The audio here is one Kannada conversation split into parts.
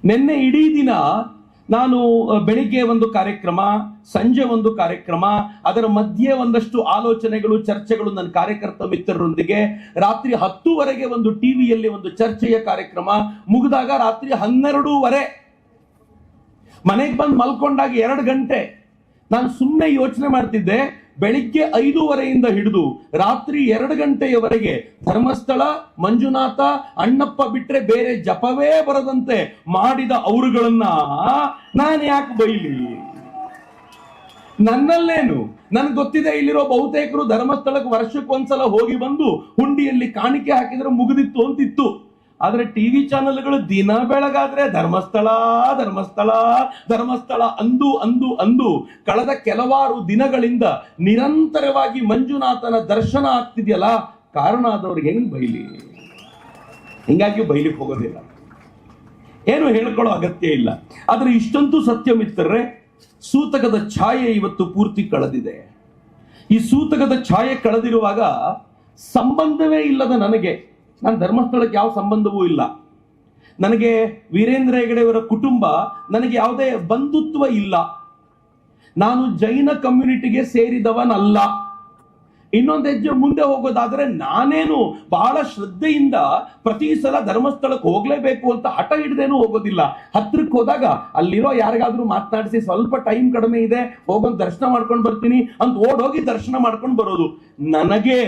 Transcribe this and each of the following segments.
ನಿನ್ನೆ ಇಡೀ ದಿನ ನಾನು ಬೆಳಿಗ್ಗೆ ಒಂದು ಕಾರ್ಯಕ್ರಮ, ಸಂಜೆ ಒಂದು ಕಾರ್ಯಕ್ರಮ, ಅದರ ಮಧ್ಯೆ ಒಂದಷ್ಟು ಆಲೋಚನೆಗಳು, ಚರ್ಚೆಗಳು ನನ್ನ ಕಾರ್ಯಕರ್ತ ಮಿತ್ರರೊಂದಿಗೆ, ರಾತ್ರಿ 10:00 ಒಂದು ಟಿವಿಯಲ್ಲಿ ಒಂದು ಚರ್ಚೆಯ ಕಾರ್ಯಕ್ರಮ ಮುಗಿದಾಗ ರಾತ್ರಿ 12:30 ಮನೆಗೆ ಬಂದು ಮಲ್ಕೊಂಡಾಗ 2 ಗಂಟೆ ನಾನು ಸುಮ್ಮನೆ ಯೋಚನೆ ಮಾಡ್ತಿದ್ದೆ. ಬೆಳಿಗ್ಗೆ 5:30 ಹಿಡಿದು ರಾತ್ರಿ 2 ಗಂಟೆಯವರೆಗೆ ಧರ್ಮಸ್ಥಳ, ಮಂಜುನಾಥ, ಅಣ್ಣಪ್ಪ ಬಿಟ್ರೆ ಬೇರೆ ಜಪವೇ ಬರದಂತೆ ಮಾಡಿದ ಅವರುಗಳನ್ನ ನಾನು ಯಾಕೆ ಬೈಲಿ? ನನ್ನಲ್ಲೇನು? ನನ್ಗೆ ಗೊತ್ತಿದೆ, ಇಲ್ಲಿರೋ ಬಹುತೇಕರು ಧರ್ಮಸ್ಥಳಕ್ಕೆ ವರ್ಷಕ್ಕೊಂದ್ಸಲ ಹೋಗಿ ಬಂದು ಹುಂಡಿಯಲ್ಲಿ ಕಾಣಿಕೆ ಹಾಕಿದ್ರೆ ಮುಗಿದಿತ್ತು ಅಂತಿತ್ತು. ಆದ್ರೆ ಟಿವಿ ಚಾನೆಲ್ಗಳು ದಿನ ಬೆಳಗಾದ್ರೆ ಧರ್ಮಸ್ಥಳ ಧರ್ಮಸ್ಥಳ ಧರ್ಮಸ್ಥಳ ಅಂದು ಅಂದು ಅಂದು ಕಳೆದ ಕೆಲವಾರು ದಿನಗಳಿಂದ ನಿರಂತರವಾಗಿ ಮಂಜುನಾಥನ ದರ್ಶನ ಆಗ್ತಿದೆಯಲ್ಲ, ಕಾರಣ ಆದವ್ರಿಗೆ ಹೆಂಗ್ ಬೈಲಿ? ಹಿಂಗಾಗಿ ಬೈಲಿಕ್ಕೆ ಹೋಗೋದಿಲ್ಲ, ಏನು ಹೇಳ್ಕೊಳ್ಳೋ ಅಗತ್ಯ ಇಲ್ಲ. ಆದ್ರೆ ಇಷ್ಟಂತೂ ಸತ್ಯ ಮಿತ್ರರೇ, ಸೂತಕದ ಛಾಯೆ ಇವತ್ತು ಪೂರ್ತಿ ಕಳೆದಿದೆ. ಈ ಸೂತಕದ ಛಾಯೆ ಕಳೆದಿರುವಾಗ ಸಂಬಂಧವೇ ಇಲ್ಲದ ನನಗೆ, ನಾನು ಧರ್ಮಸ್ಥಳಕ್ಕೆ ಯಾವ ಸಂಬಂಧವೂ ಇಲ್ಲ, ನನಗೆ ವೀರೇಂದ್ರ ಹೆಗಡೆಯವರ ಕುಟುಂಬ ನನಗೆ ಯಾವುದೇ ಬಂಧುತ್ವ ಇಲ್ಲ, ನಾನು ಜೈನ ಕಮ್ಯುನಿಟಿಗೆ ಸೇರಿದವನಲ್ಲ. ಇನ್ನೊಂದು ಹೆಜ್ಜೆ ಮುಂದೆ ಹೋಗೋದಾದ್ರೆ ನಾನೇನು ಬಹಳ ಶ್ರದ್ಧೆಯಿಂದ ಪ್ರತಿ ಸಲ ಧರ್ಮಸ್ಥಳಕ್ಕೆ ಹೋಗ್ಲೇಬೇಕು ಅಂತ ಹಠ ಹಿಡ್ದೇನು ಹೋಗೋದಿಲ್ಲ. ಹತ್ರಕ್ಕೆ ಹೋದಾಗ ಅಲ್ಲಿರೋ ಯಾರಿಗಾದ್ರೂ ಮಾತನಾಡಿಸಿ ಸ್ವಲ್ಪ ಟೈಮ್ ಕಡಿಮೆ ಇದೆ, ಹೋಗೊಂದು ದರ್ಶನ ಮಾಡ್ಕೊಂಡು ಬರ್ತೀನಿ ಅಂತ ಓಡೋಗಿ ದರ್ಶನ ಮಾಡ್ಕೊಂಡು ಬರೋದು. ನನಗೆ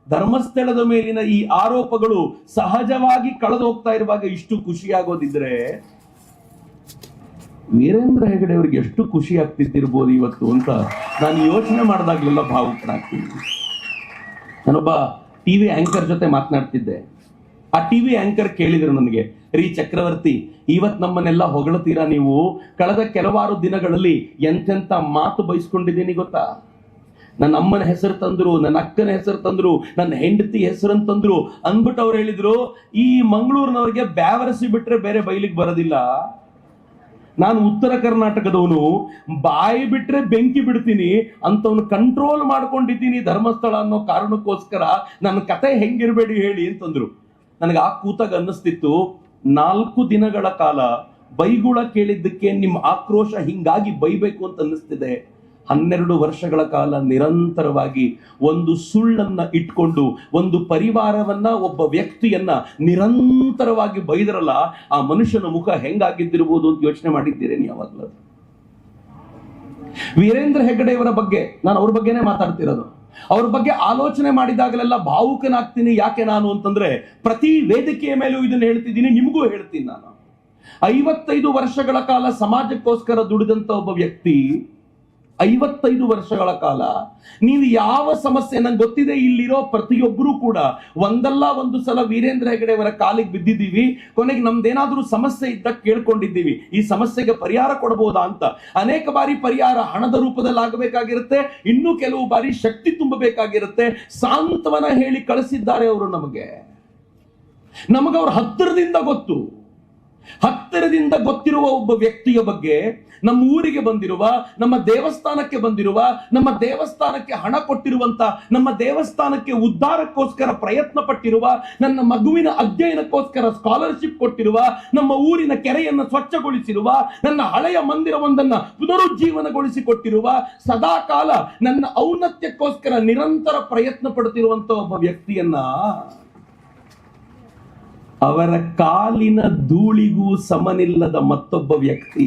ಧರ್ಮಸ್ಥಳದ ಮೇಲಿನ ಈ ಆರೋಪಗಳು ಸಹಜವಾಗಿ ಕಳೆದು ಹೋಗ್ತಾ ಇರುವಾಗ ಇಷ್ಟು ಖುಷಿಯಾಗೋದಿದ್ರೆ ವೀರೇಂದ್ರ ಹೆಗಡೆ ಅವರಿಗೆ ಎಷ್ಟು ಖುಷಿ ಆಗ್ತಿರ್ಬೋದು ಇವತ್ತು ಅಂತ ನಾನು ಯೋಚನೆ ಮಾಡಿದಾಗ್ಲೆಲ್ಲ ಭಾವುಕನಾಗ್ತೀನಿ. ನಾನೊಬ್ಬ ಟಿವಿ ಆಂಕರ್ ಜೊತೆ ಮಾತನಾಡ್ತಿದ್ದೆ. ಆ ಟಿವಿ ಆಂಕರ್ ಕೇಳಿದ್ರು ನನಗೆ, ರೀ ಚಕ್ರವರ್ತಿ, ಇವತ್ ನಮ್ಮನ್ನೆಲ್ಲ ಹೊಗಳ್ತೀರಾ ನೀವು, ಕಳೆದ ಕೆಲವಾರು ದಿನಗಳಲ್ಲಿ ಎಂತೆಂತ ಮಾತು ಬಯಸ್ಕೊಂಡಿದ್ದೀನಿ ಗೊತ್ತಾ? ನನ್ನ ಅಮ್ಮನ ಹೆಸರು ತಂದ್ರು, ನನ್ನ ಅಕ್ಕನ ಹೆಸರು ತಂದ್ರು, ನನ್ನ ಹೆಂಡತಿ ಹೆಸರಂತಂದ್ರು ಅಂದ್ಬಿಟ್ಟು ಅವ್ರು ಹೇಳಿದ್ರು, ಈ ಮಂಗಳೂರಿನವ್ರಿಗೆ ಬ್ಯಾವರಸಿ ಬಿಟ್ರೆ ಬೇರೆ ಬೈಲಿಕ್ಕೆ ಬರೋದಿಲ್ಲ, ನಾನು ಉತ್ತರ ಕರ್ನಾಟಕದವನು, ಬಾಯಿ ಬಿಟ್ರೆ ಬೆಂಕಿ ಬಿಡ್ತೀನಿ ಅಂತವನು ಕಂಟ್ರೋಲ್ ಮಾಡ್ಕೊಂಡಿದ್ದೀನಿ ಧರ್ಮಸ್ಥಳ ಅನ್ನೋ ಕಾರಣಕ್ಕೋಸ್ಕರ ನನ್ನ ಕತೆ ಹೆಂಗಿರ್ಬೇಡಿ ಹೇಳಿ ಅಂತಂದ್ರು. ನನಗೆ ಆ ಕೂತಾಗ ಅನ್ನಿಸ್ತಿತ್ತು, 4 ದಿನಗಳ ಕಾಲ ಬೈಗುಳ ಕೇಳಿದ್ದಕ್ಕೆ ನಿಮ್ಮ ಆಕ್ರೋಶ ಹಿಂಗಾಗಿ ಬೈಬೇಕು ಅಂತ ಅನ್ನಿಸ್ತಿದೆ. 12 ವರ್ಷಗಳ ಕಾಲ ನಿರಂತರವಾಗಿ ಒಂದು ಸುಳ್ಳನ್ನ ಇಟ್ಕೊಂಡು ಒಂದು ಪರಿವಾರವನ್ನ, ಒಬ್ಬ ವ್ಯಕ್ತಿಯನ್ನ ನಿರಂತರವಾಗಿ ಬೈದ್ರಲ್ಲ, ಆ ಮನುಷ್ಯನ ಮುಖ ಹೆಂಗಾಗಿದ್ದಿರ್ಬೋದು ಅಂತ ಯೋಚನೆ ಮಾಡಿದ್ದೀರೇನು ಯಾವಾಗಲೂ? ವೀರೇಂದ್ರ ಹೆಗಡೆಯವರ ಬಗ್ಗೆ ನಾನು ಅವ್ರ ಬಗ್ಗೆನೇ ಮಾತಾಡ್ತಿರೋದು. ಅವ್ರ ಬಗ್ಗೆ ಆಲೋಚನೆ ಮಾಡಿದಾಗಲೆಲ್ಲ ಭಾವುಕನಾಗ್ತೀನಿ. ಯಾಕೆ ನಾನು ಅಂತಂದ್ರೆ, ಪ್ರತಿ ವೇದಿಕೆಯ ಮೇಲೂ ಇದನ್ನ ಹೇಳ್ತಿದ್ದೀನಿ, ನಿಮಗೂ ಹೇಳ್ತೀನಿ. ನಾನು 55 ವರ್ಷಗಳ ಕಾಲ ಸಮಾಜಕ್ಕೋಸ್ಕರ ದುಡಿದಂತ ಒಬ್ಬ ವ್ಯಕ್ತಿ, 55 ವರ್ಷಗಳ ಕಾಲ ನೀವು ಯಾವ ಸಮಸ್ಯೆ, ನಂಗೆ ಗೊತ್ತಿದೆ ಇಲ್ಲಿರೋ ಪ್ರತಿಯೊಬ್ಬರು ಕೂಡ ಒಂದಲ್ಲ ಒಂದು ಸಲ ವೀರೇಂದ್ರ ಹೆಗಡೆಯವರ ಕಾಲಿಗೆ ಬಿದ್ದಿದ್ದೀವಿ. ಕೊನೆಗೆ ನಮ್ದೇನಾದ್ರೂ ಸಮಸ್ಯೆ ಇದ್ದ ಕೇಳ್ಕೊಂಡಿದ್ದೀವಿ, ಈ ಸಮಸ್ಯೆಗೆ ಪರಿಹಾರ ಕೊಡಬಹುದಾ ಅಂತ. ಅನೇಕ ಬಾರಿ ಪರಿಹಾರ ಹಣದ ರೂಪದಲ್ಲಿ ಆಗಬೇಕಾಗಿರುತ್ತೆ, ಇನ್ನೂ ಕೆಲವು ಬಾರಿ ಶಕ್ತಿ ತುಂಬಬೇಕಾಗಿರುತ್ತೆ. ಸಾಂತ್ವನ ಹೇಳಿ ಕಳಿಸಿದ್ದಾರೆ ಅವರು ನಮಗವ್ರ ಹತ್ತಿರದಿಂದ ಗೊತ್ತಿರುವ ಒಬ್ಬ ವ್ಯಕ್ತಿಯ ಬಗ್ಗೆ, ನಮ್ಮ ಊರಿಗೆ ಬಂದಿರುವ, ನಮ್ಮ ದೇವಸ್ಥಾನಕ್ಕೆ ಬಂದಿರುವ, ನಮ್ಮ ದೇವಸ್ಥಾನಕ್ಕೆ ಹಣ ಕೊಟ್ಟಿರುವಂತ, ನಮ್ಮ ದೇವಸ್ಥಾನಕ್ಕೆ ಉದ್ಧಾರಕ್ಕೋಸ್ಕರ ಪ್ರಯತ್ನ ಪಟ್ಟಿರುವ, ನನ್ನ ಮಗುವಿನ ಅಧ್ಯಯನಕ್ಕೋಸ್ಕರ ಸ್ಕಾಲರ್ಶಿಪ್ ಕೊಟ್ಟಿರುವ, ನಮ್ಮ ಊರಿನ ಕೆರೆಯನ್ನು ಸ್ವಚ್ಛಗೊಳಿಸಿರುವ, ನನ್ನ ಹಳೆಯ ಮಂದಿರವೊಂದನ್ನ ಪುನರುಜ್ಜೀವನಗೊಳಿಸಿಕೊಟ್ಟಿರುವ, ಸದಾ ಕಾಲ ನನ್ನ ಔನ್ನತ್ಯಕ್ಕೋಸ್ಕರ ನಿರಂತರ ಪ್ರಯತ್ನ ಪಡುತ್ತಿರುವಂತ ಒಬ್ಬ ವ್ಯಕ್ತಿಯನ್ನ ಅವರ ಕಾಲಿನ ಧೂಳಿಗೂ ಸಮನಿಲ್ಲದ ಮತ್ತೊಬ್ಬ ವ್ಯಕ್ತಿ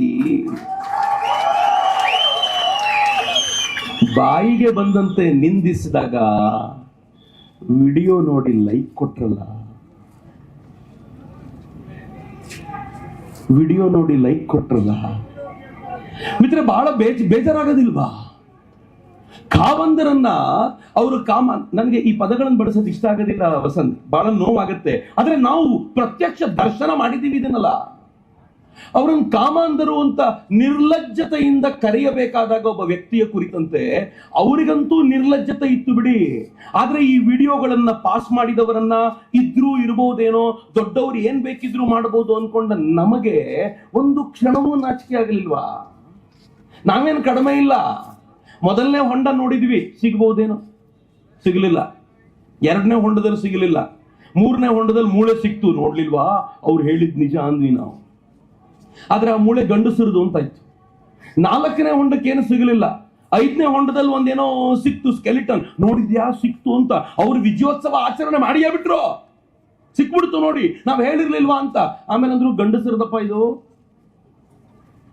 ಬಾಯಿಗೆ ಬಂದಂತೆ ನಿಂದಿಸಿದಾಗ ವಿಡಿಯೋ ನೋಡಿ ಲೈಕ್ ಕೊಟ್ರಲ್ಲ, ಮಿತ್ರ, ಬಹಳ ಬೇಜಾರಾಗೋದಿಲ್ವಾ? ಕಾವಂದರನ್ನ ಅವರು ನನಗೆ ಈ ಪದಗಳನ್ನು ಬಳಸೋದು ಇಷ್ಟ ಆಗೋದಿಲ್ಲ ವಸಂತ್, ಬಹಳ ನೋವಾಗುತ್ತೆ. ಆದ್ರೆ ನಾವು ಪ್ರತ್ಯಕ್ಷ ದರ್ಶನ ಮಾಡಿದ್ದೀವಿ ಇದನ್ನಲ್ಲ. ಅವರನ್ನು ಕಾಮಾಂಧರು ಅಂತ ನಿರ್ಲಜ್ಜತೆಯಿಂದ ಕರೆಯಬೇಕಾದಾಗ ಒಬ್ಬ ವ್ಯಕ್ತಿಯ ಕುರಿತಂತೆ ಅವರಿಗಂತೂ ನಿರ್ಲಜ್ಜತೆ ಇತ್ತು ಬಿಡಿ. ಆದ್ರೆ ಈ ವಿಡಿಯೋಗಳನ್ನ ಪಾಸ್ ಮಾಡಿದವರನ್ನ ಇದ್ರೂ ಇರಬಹುದೇನೋ, ದೊಡ್ಡವರು ಏನ್ ಬೇಕಿದ್ರು ಮಾಡಬಹುದು ಅನ್ಕೊಂಡ ನಮಗೆ ಒಂದು ಕ್ಷಣವೂ ನಾಚಿಕೆ ಆಗಲಿಲ್ವಾ? ನಾವೇನು ಕಡಿಮೆ ಇಲ್ಲ. ಮೊದಲನೇ ಹೊಂಡ ನೋಡಿದ್ವಿ, ಸಿಗಬಹುದೇನೋ, ಸಿಗಲಿಲ್ಲ. 2ನೇ ಹೊಂಡದಲ್ಲಿ ಸಿಗಲಿಲ್ಲ. 3ನೇ ಹೊಂಡದಲ್ಲಿ ಮೂಳೆ ಸಿಕ್ತು, ನೋಡ್ಲಿಲ್ವಾ? ಅವ್ರು ಹೇಳಿದ್ ನಿಜ ಅಂದ್ವಿ ನಾವು. ಆದ್ರೆ ಆ ಮೂಳೆ ಗಂಡಸರದು ಅಂತ ಇತ್ತು. 4ನೇ ಹೊಂಡಕ್ಕೆ ಏನು ಸಿಗಲಿಲ್ಲ. 5ನೇ ಹೊಂಡದಲ್ಲಿ ಒಂದೇನೋ ಸಿಕ್ತು, ಸ್ಕೆಲಿಟನ್. ನೋಡಿದ್ಯಾ ಸಿಕ್ತು ಅಂತ ಅವ್ರು ವಿಜಯೋತ್ಸವ ಆಚರಣೆ ಮಾಡಿಯೇ ಬಿಟ್ರು. ಸಿಕ್ಬಿಡ್ತು ನೋಡಿ, ನಾವ್ ಹೇಳಿರ್ಲಿಲ್ವಾ ಅಂತ. ಆಮೇಲೆ ಅಂದ್ರು ಗಂಡಸರದಪ್ಪ ಇದು.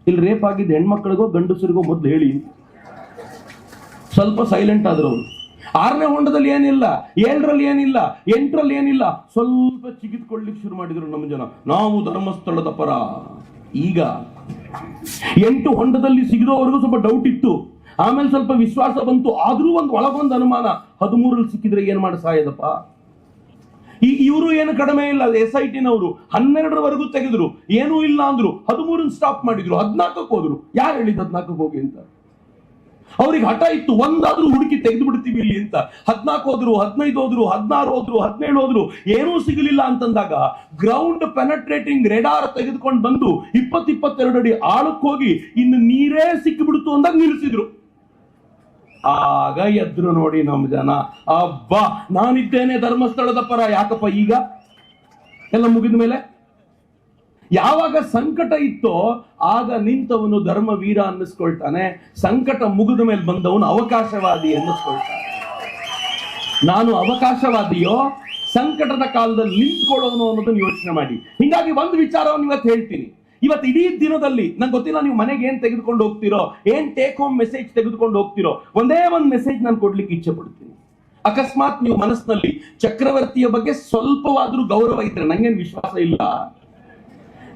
ಇಲ್ಲಿ ರೇಪ್ ಆಗಿದ್ದ ಹೆಣ್ಮಕ್ಳಿಗೋ ಗಂಡಸರಿಗೋ ಮೊದ್ಲು ಹೇಳಿ. ಸ್ವಲ್ಪ ಸೈಲೆಂಟ್ ಆದ್ರು ಅವರು. 6ನೇ ಹೊಂಡದಲ್ಲಿ ಏನಿಲ್ಲ, 7ರಲ್ಲಿ ಏನಿಲ್ಲ, 8ರಲ್ಲಿ ಏನಿಲ್ಲ. ಸ್ವಲ್ಪ ಚಿಗಿದ್ಕೊಳ್ಳಿಕ್ಕೆ ಶುರು ಮಾಡಿದ್ರು ನಮ್ಮ ಜನ, ನಾವು ಧರ್ಮಸ್ಥಳದ ಪರ. ಈಗ 8 ಹೊಂಡದಲ್ಲಿ ಸಿಗದವರೆಗೂ ಸ್ವಲ್ಪ ಡೌಟ್ ಇತ್ತು, ಆಮೇಲೆ ಸ್ವಲ್ಪ ವಿಶ್ವಾಸ ಬಂತು. ಆದ್ರೂ ಒಳಗೊಂದು ಅನುಮಾನ, 13ರಲ್ಲಿ ಸಿಕ್ಕಿದ್ರೆ ಏನ್ ಮಾಡಿ ಸಾಯದಪ್ಪ. ಈಗ ಇವರು ಏನು ಕಡಿಮೆ ಇಲ್ಲ, SIT-ನವರು 12ರವರೆಗೂ ತೆಗೆದ್ರು, ಏನೂ ಇಲ್ಲ ಅಂದ್ರು. 13 ಸ್ಟಾಪ್ ಮಾಡಿದ್ರು, 14ಕ್ಕೆ ಹೋದ್ರು. ಯಾರು ಹೇಳಿದ್ 14ಕ್ಕೆ ಹೋಗಿ ಅಂತ? ಅವ್ರಿಗೆ ಹಠ ಇತ್ತು, ಒಂದಾದ್ರೂ ಹುಡುಕಿ ತೆಗೆದು ಬಿಡ್ತೀವಿ ಇಲ್ಲಿ ಅಂತ. 14 ಹೋದ್ರು, 15 ಹೋದ್ರು, 16 ಹೋದ್ರು, 17 ಹೋದ್ರು, ಏನೂ ಸಿಗಲಿಲ್ಲ ಅಂತಂದಾಗ ಗ್ರೌಂಡ್ ಪೆನಟ್ರೇಟಿಂಗ್ ರೆಡಾರ್ ತೆಗೆದುಕೊಂಡು ಬಂದು 20-22 ಅಡಿ ಆಳಕ್ಕೆ ಹೋಗಿ ಇನ್ನು ನೀರೇ ಸಿಕ್ಕಿಬಿಡ್ತು ಅಂದಾಗ ನಿಲ್ಲಿಸಿದ್ರು. ಆಗ ಎದ್ರು ನೋಡಿ ನಮ್ಮ ಜನ, ಅಬ್ಬಾ ನಾನಿದ್ದೇನೆ ಧರ್ಮಸ್ಥಳದ ಪರ. ಯಾಕಪ್ಪ ಈಗ ಎಲ್ಲ ಮುಗಿದ ಮೇಲೆ? ಯಾವಾಗ ಸಂಕಟ ಇತ್ತೋ ಆಗ ನಿಂತವನು ಧರ್ಮವೀರ ಅನ್ನಿಸ್ಕೊಳ್ತಾನೆ, ಸಂಕಟ ಮುಗಿದ ಮೇಲೆ ಬಂದವನು ಅವಕಾಶವಾದಿ ಅನ್ನಿಸ್ಕೊಳ್ತಾನೆ. ನಾನು ಅವಕಾಶವಾದಿಯೋ ಸಂಕಟದ ಕಾಲದಲ್ಲಿ ನಿಂತ್ಕೊಳ್ಳೋನು ಅನ್ನೋದನ್ನ ಯೋಚನೆ ಮಾಡಿ. ಹಿಂಗಾಗಿ ಒಂದು ವಿಚಾರವನ್ನು ಇವತ್ತು ಹೇಳ್ತೀನಿ. ಇವತ್ತು ಇಡೀ ದಿನದಲ್ಲಿ ನಂಗೆ ಗೊತ್ತಿಲ್ಲ ನೀವು ಮನೆಗೆ ಏನ್ ತೆಗೆದುಕೊಂಡು ಹೋಗ್ತಿರೋ, ಏನ್ ಟೇಕ್ ಹೋಮ್ ಮೆಸೇಜ್ ತೆಗೆದುಕೊಂಡು ಹೋಗ್ತಿರೋ, ಒಂದೇ ಒಂದು ಮೆಸೇಜ್ ನಾನು ಕೊಡ್ಲಿಕ್ಕೆ ಇಚ್ಛೆ ಪಡ್ತೀನಿ. ಅಕಸ್ಮಾತ್ ನೀವು ಮನಸ್ಸಿನಲ್ಲಿ ಚಕ್ರವರ್ತಿಯ ಬಗ್ಗೆ ಸ್ವಲ್ಪವಾದ್ರೂ ಗೌರವ ಇದ್ರೆ, ನಂಗೇನು ವಿಶ್ವಾಸ ಇಲ್ಲ,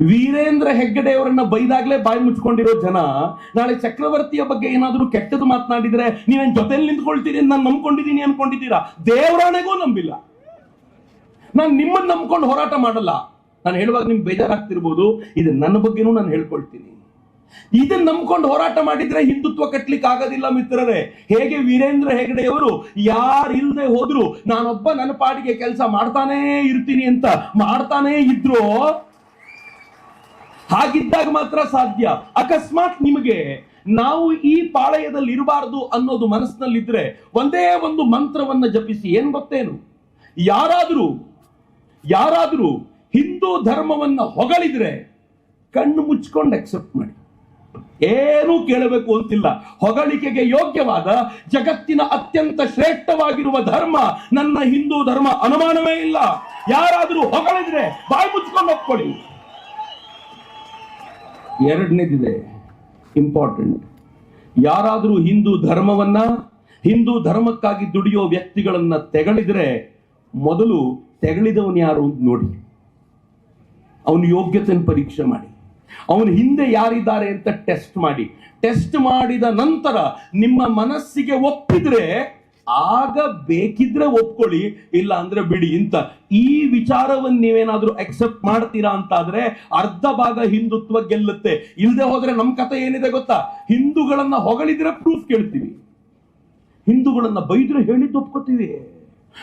ವೀರೇಂದ್ರ ಹೆಗ್ಗಡೆ ಅವರನ್ನ ಬೈದಾಗ್ಲೇ ಬಾಯಿ ಮುಚ್ಕೊಂಡಿರೋ ಜನ ನಾಳೆ ಚಕ್ರವರ್ತಿಯ ಬಗ್ಗೆ ಏನಾದ್ರೂ ಕೆಟ್ಟದ್ದು ಮಾತನಾಡಿದ್ರೆ ನೀವೇನ್ ಜೊತೆಲಿ ನಿಂತ್ಕೊಳ್ತೀರಿ ಅಂತ ನಾನು ನಂಬ್ಕೊಂಡಿದ್ದೀನಿ ಅನ್ಕೊಂಡಿದ್ದೀರಾ? ದೇವರಾಣೆಗೂ ನಂಬಿಲ್ಲ. ನಾನು ನಿಮ್ಮನ್ನ ನಂಬ್ಕೊಂಡು ಹೋರಾಟ ಮಾಡಲ್ಲ. ನಾನು ಹೇಳುವಾಗ ನಿಮ್ಗೆ ಬೇಜಾರಾಗ್ತಿರ್ಬೋದು, ಇದು ನನ್ನ ಬಗ್ಗೆನೂ ನಾನು ಹೇಳ್ಕೊಳ್ತೀನಿ. ಇದನ್ನ ನಂಬ್ಕೊಂಡು ಹೋರಾಟ ಮಾಡಿದ್ರೆ ಹಿಂದುತ್ವ ಕಟ್ಲಿಕ್ಕೆ ಆಗೋದಿಲ್ಲ ಮಿತ್ರರೇ. ಹೇಗೆ ವೀರೇಂದ್ರ ಹೆಗಡೆಯವರು ಯಾರಿಲ್ದೆ ಹೋದ್ರು ನಾನೊಬ್ಬ ನನ್ನ ಪಾಡಿಗೆ ಕೆಲಸ ಮಾಡ್ತಾನೇ ಇರ್ತೀನಿ ಅಂತ ಮಾಡ್ತಾನೇ ಇದ್ರು, ಹಾಗಿದ್ದಾಗ ಮಾತ್ರ ಸಾಧ್ಯ. ಅಕಸ್ಮಾತ್ ನಿಮಗೆ ನಾವು ಈ ಪಾಳಯದಲ್ಲಿ ಇರಬಾರದು ಅನ್ನೋದು ಮನಸ್ಸಿನಲ್ಲಿದ್ರೆ ಒಂದೇ ಒಂದು ಮಂತ್ರವನ್ನ ಜಪಿಸಿ. ಏನ್ ಗೊತ್ತೇನು? ಯಾರಾದ್ರೂ ಹಿಂದೂ ಧರ್ಮವನ್ನ ಹೊಗಳಿದ್ರೆ ಕಣ್ಣು ಮುಚ್ಕೊಂಡು ಅಕ್ಸೆಪ್ಟ್ ಮಾಡಿ, ಏನೂ ಕೇಳಬೇಕು ಅಂತಿಲ್ಲ. ಹೊಗಳಿಕೆಗೆ ಯೋಗ್ಯವಾದ ಜಗತ್ತಿನ ಅತ್ಯಂತ ಶ್ರೇಷ್ಠವಾಗಿರುವ ಧರ್ಮ ನನ್ನ ಹಿಂದೂ ಧರ್ಮ, ಅನುಮಾನವೇ ಇಲ್ಲ. ಯಾರಾದ್ರೂ ಹೊಗಳಿದ್ರೆ ಬಾಯಿ ಮುಚ್ಕೊಂಡು ಒಪ್ಕೊಳ್ಳಿ. ಎರಡನೇದಿದೆ ಇಂಪಾರ್ಟೆಂಟ್. ಯಾರಾದ್ರೂ ಹಿಂದೂ ಧರ್ಮವನ್ನ, ಹಿಂದೂ ಧರ್ಮಕ್ಕಾಗಿ ದುಡಿಯೋ ವ್ಯಕ್ತಿಗಳನ್ನ ತೆಗಳಿದ್ರೆ ಮೊದಲು ತೆಗಳಿದವನು ಯಾರು ಅಂತ ನೋಡಿ, ಅವನ ಯೋಗ್ಯತೆಯನ್ನು ಪರೀಕ್ಷೆ ಮಾಡಿ, ಅವನ ಹಿಂದೆ ಯಾರಿದ್ದಾರೆ ಅಂತ ಟೆಸ್ಟ್ ಮಾಡಿ. ಟೆಸ್ಟ್ ಮಾಡಿದ ನಂತರ ನಿಮ್ಮ ಮನಸ್ಸಿಗೆ ಒಪ್ಪಿದ್ರೆ ಆಗ ಬೇಕಿದ್ರೆ ಒಪ್ಕೊಳ್ಳಿ, ಇಲ್ಲ ಅಂದ್ರೆ ಬಿಡಿ ಅಂತ. ಈ ವಿಚಾರವನ್ನು ನೀವೇನಾದ್ರೂ ಅಕ್ಸೆಪ್ಟ್ ಮಾಡ್ತೀರಾ ಅಂತಾದ್ರೆ ಅರ್ಧ ಭಾಗ ಹಿಂದುತ್ವ ಗೆಲ್ಲುತ್ತೆ. ಇಲ್ಲದೆ ಹೋದ್ರೆ ನಮ್ ಕಥೆ ಏನಿದೆ ಗೊತ್ತಾ? ಹಿಂದೂಗಳನ್ನ ಹೊಗಳಿದ್ರೆ ಪ್ರೂಫ್ ಕೇಳ್ತೀವಿ, ಹಿಂದೂಗಳನ್ನ ಬೈದ್ರೆ ಹೇಳಿದ್ದು ಒಪ್ಕೋತೀವಿ.